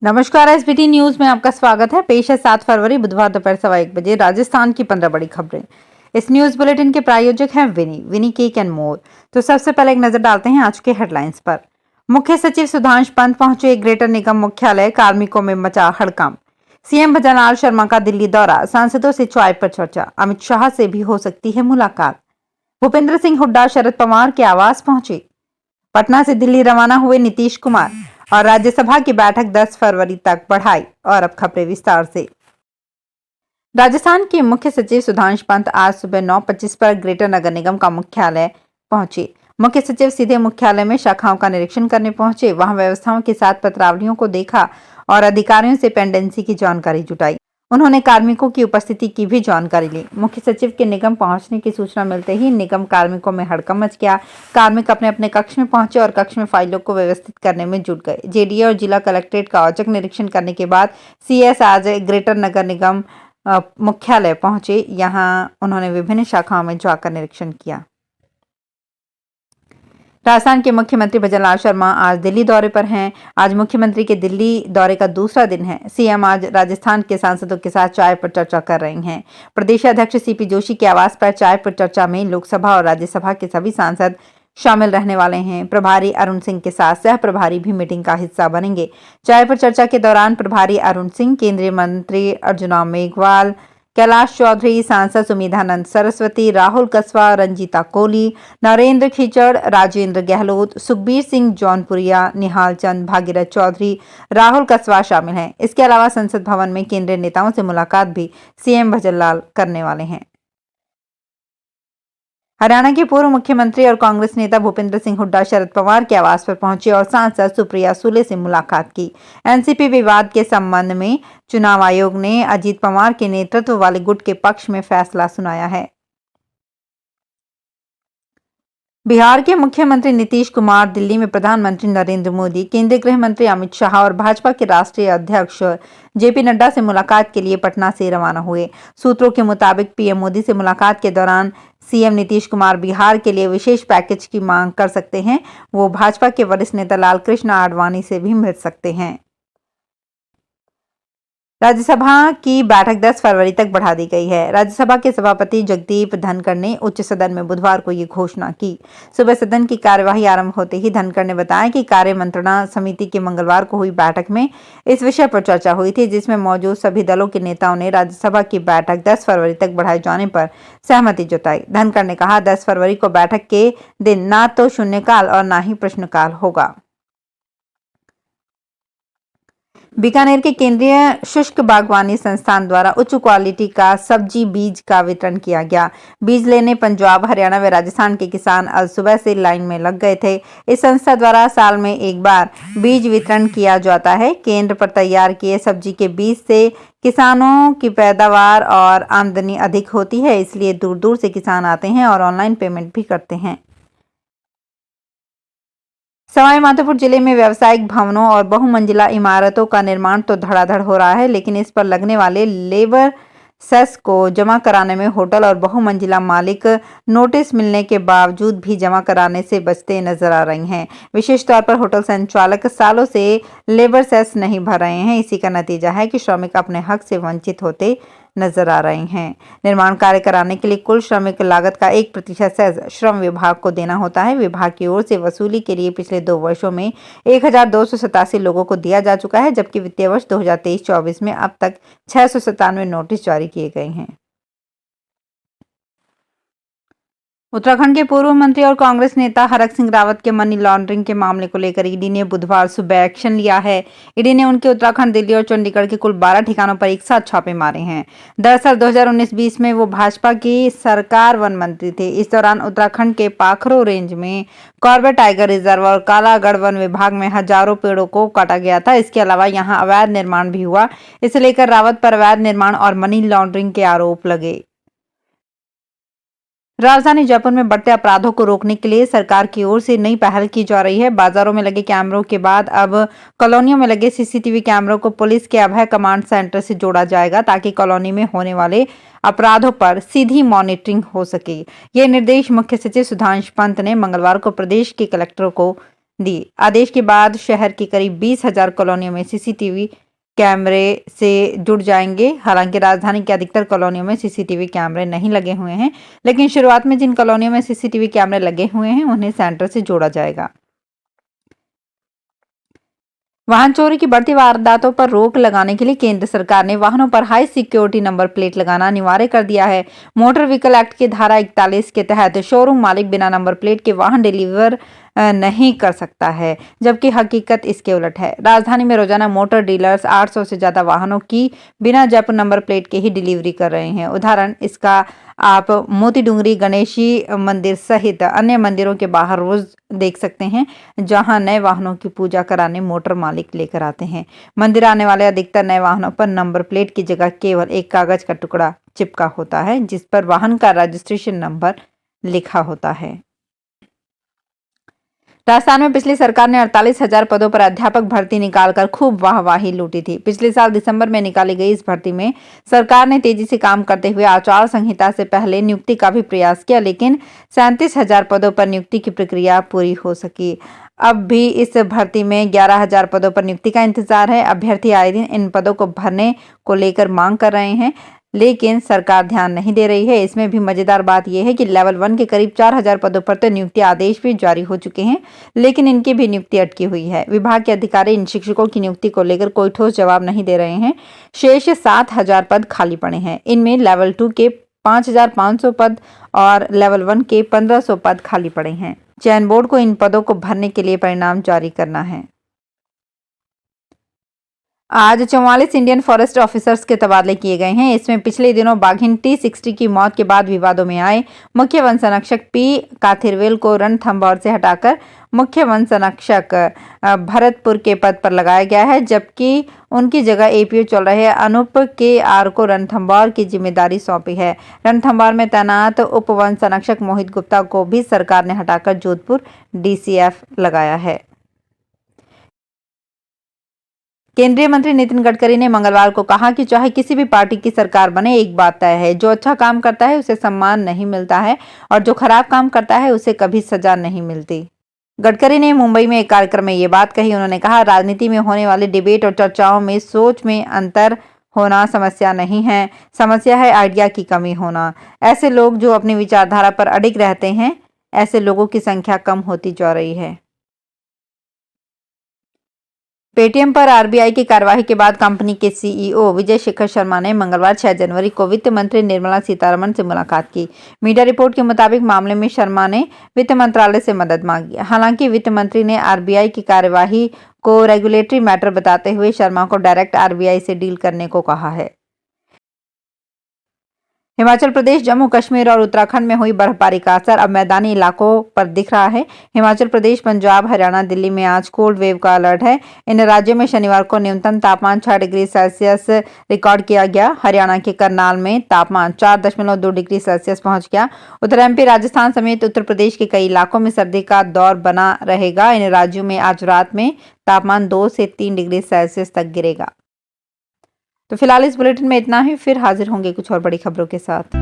नमस्कार, SBT news में आपका स्वागत है। पेश है 7 फरवरी बुधवार दोपहर 1:15 बजे राजस्थान की 15 बड़ी खबरें। इस न्यूज बुलेटिन के प्रायोजक हैं विनी केक एंड मोर। तो सबसे पहले एक नजर डालते हैं आज के हेडलाइंस पर। मुख्य सचिव सुधांश पंत पहुंचे ग्रेटर निगम मुख्यालय, कार्मिकों में मचा हड़कंप। सीएम भजनलाल शर्मा का दिल्ली दौरा, सांसदों से चाय पर चर्चा, अमित शाह से भी हो सकती है मुलाकात। भूपेंद्र सिंह हुड्डा शरद पवार के आवास पहुंचे। पटना से दिल्ली रवाना हुए नीतीश कुमार और राज्यसभा की बैठक 10 फरवरी तक बढ़ाई। और अब खबरें विस्तार से। राजस्थान के मुख्य सचिव सुधांश पंत आज सुबह 9:25 पर ग्रेटर नगर निगम का मुख्यालय पहुंचे। मुख्य सचिव सीधे मुख्यालय में शाखाओं का निरीक्षण करने पहुंचे। वहां व्यवस्थाओं के साथ पत्रावलियों को देखा और अधिकारियों से पेंडेंसी की जानकारी जुटाई। उन्होंने कार्मिकों की उपस्थिति की भी जानकारी ली। मुख्य सचिव के निगम पहुंचने की सूचना मिलते ही निगम कार्मिकों में हड़कंप मच गया। कार्मिक अपने अपने कक्ष में पहुंचे और कक्ष में फाइलों को व्यवस्थित करने में जुट गए। जेडीए और जिला कलेक्ट्रेट का औचक निरीक्षण करने के बाद सीएस आज ग्रेटर नगर निगम मुख्यालय पहुंचे। यहां उन्होंने विभिन्न शाखाओं में जाकर निरीक्षण किया। राजस्थान के मुख्यमंत्री भजनलाल शर्मा आज दिल्ली दौरे पर हैं। आज मुख्यमंत्री के दिल्ली दौरे का दूसरा दिन है। सीएम आज राजस्थान के सांसदों के साथ चाय पर चर्चा कर रहे हैं। प्रदेश अध्यक्ष सीपी जोशी के आवास पर चाय पर चर्चा में लोकसभा और राज्यसभा के सभी सांसद शामिल रहने वाले हैं। प्रभारी अरुण सिंह के साथ सह प्रभारी भी मीटिंग का हिस्सा बनेंगे। चाय पर चर्चा के दौरान प्रभारी अरुण सिंह, केंद्रीय मंत्री अर्जुन मेघवाल, कैलाश चौधरी, सांसद सुमेधानंद सरस्वती, राहुल कस्वा, रंजीता कोहली, नरेंद्र खीचड़, राजेंद्र गहलोत, सुखबीर सिंह जौनपुरिया, निहाल चंद, भागीरथ चौधरी, राहुल कस्वा शामिल हैं। इसके अलावा संसद भवन में केंद्रीय नेताओं से मुलाकात भी सीएम भजनलाल करने वाले हैं। हरियाणा के पूर्व मुख्यमंत्री और कांग्रेस नेता भूपेंद्र सिंह हुड्डा शरद पवार के आवास पर पहुंचे और सांसद सुप्रिया सुले से मुलाकात की। एनसीपी विवाद के संबंध में चुनाव आयोग ने अजीत पवार के नेतृत्व वाले गुट के पक्ष में फैसला सुनाया है। बिहार के मुख्यमंत्री नीतीश कुमार दिल्ली में प्रधानमंत्री नरेंद्र मोदी, केंद्रीय गृह मंत्री अमित शाह और भाजपा के राष्ट्रीय अध्यक्ष जेपी नड्डा से मुलाकात के लिए पटना से रवाना हुए। सूत्रों के मुताबिक पीएम मोदी से मुलाकात के दौरान सीएम नीतीश कुमार बिहार के लिए विशेष पैकेज की मांग कर सकते हैं। वो भाजपा के वरिष्ठ नेता लालकृष्ण आडवाणी से भी मिल सकते हैं। राज्यसभा की बैठक 10 फरवरी तक बढ़ा दी गई है। राज्यसभा के सभापति जगदीप धनखड़ ने उच्च सदन में बुधवार को ये घोषणा की। सुबह सदन की कार्यवाही आरंभ होते ही धनखड़ ने बताया कि कार्य मंत्रणा समिति की मंगलवार को हुई बैठक में इस विषय पर चर्चा हुई थी, जिसमें मौजूद सभी दलों के नेताओं ने राज्यसभा की बैठक 10 फरवरी तक बढ़ाए जाने पर सहमति जताई। धनखड़ ने कहा, 10 फरवरी को बैठक के दिन ना तो शून्यकाल और ना ही प्रश्नकाल होगा। बीकानेर के केंद्रीय शुष्क बागवानी संस्थान द्वारा उच्च क्वालिटी का सब्जी बीज का वितरण किया गया। बीज लेने पंजाब, हरियाणा व राजस्थान के किसान आज सुबह से लाइन में लग गए थे। इस संस्था द्वारा साल में एक बार बीज वितरण किया जाता है। केंद्र पर तैयार किए सब्जी के बीज से किसानों की पैदावार और आमदनी अधिक होती है, इसलिए दूर दूर से किसान आते हैं और ऑनलाइन पेमेंट भी करते हैं। सवाईमाधोपुर जिले में व्यावसायिक भवनों और बहुमंजिला इमारतों का निर्माण तो धड़ाधड़ हो रहा है, लेकिन इस पर लगने वाले लेबर सेस को जमा कराने में होटल और बहुमंजिला मालिक नोटिस मिलने के बावजूद भी जमा कराने से बचते नजर आ रही हैं। विशेष तौर पर होटल संचालक सालों से लेबर सेस नहीं भर रहे हैं। इसी का नतीजा है कि श्रमिक अपने हक से वंचित होते नजर आ रहे हैं। निर्माण कार्य कराने के लिए कुल श्रमिक लागत का 1% सेस श्रम विभाग को देना होता है। विभाग की ओर से वसूली के लिए पिछले 2 वर्षों में 1287 लोगों को दिया जा चुका है, जबकि वित्तीय वर्ष 2023-24 में अब तक 697 नोटिस जारी किए गए हैं। उत्तराखंड के पूर्व मंत्री और कांग्रेस नेता हरक सिंह रावत के मनी लॉन्ड्रिंग के मामले को लेकर ईडी ने बुधवार सुबह एक्शन लिया है। ईडी ने उनके उत्तराखंड, दिल्ली और चंडीगढ़ के कुल 12 ठिकानों पर एक साथ छापे मारे हैं। दरअसल 2019-20 में वो भाजपा की सरकार वन मंत्री थे। इस दौरान उत्तराखंड के पाखरो रेंज में कॉर्बेट टाइगर रिजर्व और कालागढ़ वन विभाग में हजारों पेड़ों को काटा गया था। इसके अलावा यहाँ अवैध निर्माण भी हुआ। इसे लेकर रावत पर अवैध निर्माण और मनी लॉन्ड्रिंग के आरोप लगे। राजधानी जयपुर में बढ़ते अपराधों को रोकने के लिए सरकार की ओर से नई पहल की जा रही है। बाजारों में लगे कैमरों के बाद अब कॉलोनियों में लगे सीसीटीवी कैमरों को पुलिस के अभय कमांड सेंटर से जोड़ा जाएगा, ताकि कॉलोनी में होने वाले अपराधों पर सीधी मॉनिटरिंग हो सके। ये निर्देश मुख्य सचिव सुधांश पंत ने मंगलवार को प्रदेश के कलेक्टरों को दी। आदेश के बाद शहर की करीब 20,000 कॉलोनियों में सीसीटीवी कैमरे से जुड़ जाएंगे। हालांकि राजधानी के अधिकतर कॉलोनियों में सीसीटीवी कैमरे नहीं लगे हुए हैं, लेकिन शुरुआत में जिन कॉलोनियों में सीसीटीवी कैमरे लगे हुए हैं उन्हें सेंटर से जोड़ा जाएगा। वाहन चोरी की बढ़ती वारदातों पर रोक लगाने के लिए केंद्र सरकार ने वाहनों पर हाई सिक्योरिटी नंबर प्लेट लगाना अनिवार्य कर दिया है। मोटर व्हीकल एक्ट की धारा 41 के तहत शोरूम मालिक बिना नंबर प्लेट के वाहन डिलीवर नहीं कर सकता है, जबकि हकीकत इसके उलट है। राजधानी में रोजाना मोटर डीलर्स 800 से ज्यादा वाहनों की बिना जयपुर नंबर प्लेट के ही डिलीवरी कर रहे हैं। उदाहरण इसका आप मोती डूंगरी गणेशी मंदिर सहित अन्य मंदिरों के बाहर रोज देख सकते हैं, जहां नए वाहनों की पूजा कराने मोटर मालिक लेकर आते हैं। मंदिर आने वाले अधिकतर नए वाहनों पर नंबर प्लेट की जगह केवल एक कागज का टुकड़ा चिपका होता है, जिस पर वाहन का रजिस्ट्रेशन नंबर लिखा होता है। राजस्थान में पिछली सरकार ने 48,000 पदों पर अध्यापक भर्ती निकालकर खूब वाहवाही लूटी थी। पिछले साल दिसंबर में निकाली गई इस भर्ती में सरकार ने तेजी से काम करते हुए आचार संहिता से पहले नियुक्ति का भी प्रयास किया, लेकिन 37,000 पदों पर नियुक्ति की प्रक्रिया पूरी हो सकी। अब भी इस भर्ती में 11,000 पदों पर नियुक्ति का इंतजार है। अभ्यर्थी आए दिन इन पदों को भरने को लेकर मांग कर रहे हैं, लेकिन सरकार ध्यान नहीं दे रही है। इसमें भी मजेदार बात यह है कि लेवल 1 के करीब 4,000 पदों पर तो नियुक्ति आदेश भी जारी हो चुके हैं, लेकिन इनकी भी नियुक्ति अटकी हुई है। विभाग के अधिकारी इन शिक्षकों की नियुक्ति को लेकर कोई ठोस जवाब नहीं दे रहे हैं। शेष 7,000 पद खाली पड़े हैं। इनमें लेवल 2 के 5,500 पद और लेवल 1 के 1,500 पद खाली पड़े हैं। चयन बोर्ड को इन पदों को भरने के लिए परिणाम जारी करना है। आज 44 इंडियन फॉरेस्ट ऑफिसर्स के तबादले किए गए हैं। इसमें पिछले दिनों बाघिन T60 की मौत के बाद विवादों में आए मुख्य वन संरक्षक P काथिरवेल को रणथंभौर से हटाकर मुख्य वन संरक्षक भरतपुर के पद पर लगाया गया है, जबकि उनकी जगह APO चल रहे अनूप KR को रणथंभौर की जिम्मेदारी सौंपी है। रणथंभौर में तैनात उप वन संरक्षक मोहित गुप्ता को भी सरकार ने हटाकर जोधपुर DCF लगाया है। केंद्रीय मंत्री नितिन गडकरी ने मंगलवार को कहा कि चाहे किसी भी पार्टी की सरकार बने, एक बात तय है, जो अच्छा काम करता है उसे सम्मान नहीं मिलता है और जो खराब काम करता है उसे कभी सजा नहीं मिलती। गडकरी ने मुंबई में एक कार्यक्रम में ये बात कही। उन्होंने कहा, राजनीति में होने वाली डिबेट और चर्चाओं में सोच में अंतर होना समस्या नहीं है, समस्या है आइडिया की कमी होना। ऐसे लोग जो अपनी विचारधारा पर अडिग रहते हैं, ऐसे लोगों की संख्या कम होती जा रही है। पेटीएम पर आरबीआई की कार्रवाई के बाद कंपनी के CEO विजय शेखर शर्मा ने मंगलवार 6 जनवरी को वित्त मंत्री निर्मला सीतारमण से मुलाकात की। मीडिया रिपोर्ट के मुताबिक मामले में शर्मा ने वित्त मंत्रालय से मदद मांगी। हालांकि वित्त मंत्री ने आरबीआई की कार्यवाही को रेगुलेटरी मैटर बताते हुए शर्मा को डायरेक्ट आरबीआई से डील करने को कहा है। हिमाचल प्रदेश, जम्मू कश्मीर और उत्तराखंड में हुई बर्फबारी का असर अब मैदानी इलाकों पर दिख रहा है। हिमाचल प्रदेश, पंजाब, हरियाणा, दिल्ली में आज कोल्ड वेव का अलर्ट है। इन राज्यों में शनिवार को न्यूनतम तापमान 6 डिग्री सेल्सियस रिकॉर्ड किया गया। हरियाणा के करनाल में तापमान 4.2 डिग्री सेल्सियस पहुंच गया। उत्तर MP, राजस्थान समेत उत्तर प्रदेश के कई इलाकों में सर्दी का दौर बना रहेगा। इन राज्यों में आज रात में तापमान 2 से 3 डिग्री सेल्सियस तक गिरेगा। तो फिलहाल इस बुलेटिन में इतना ही। फिर हाजिर होंगे कुछ और बड़ी खबरों के साथ।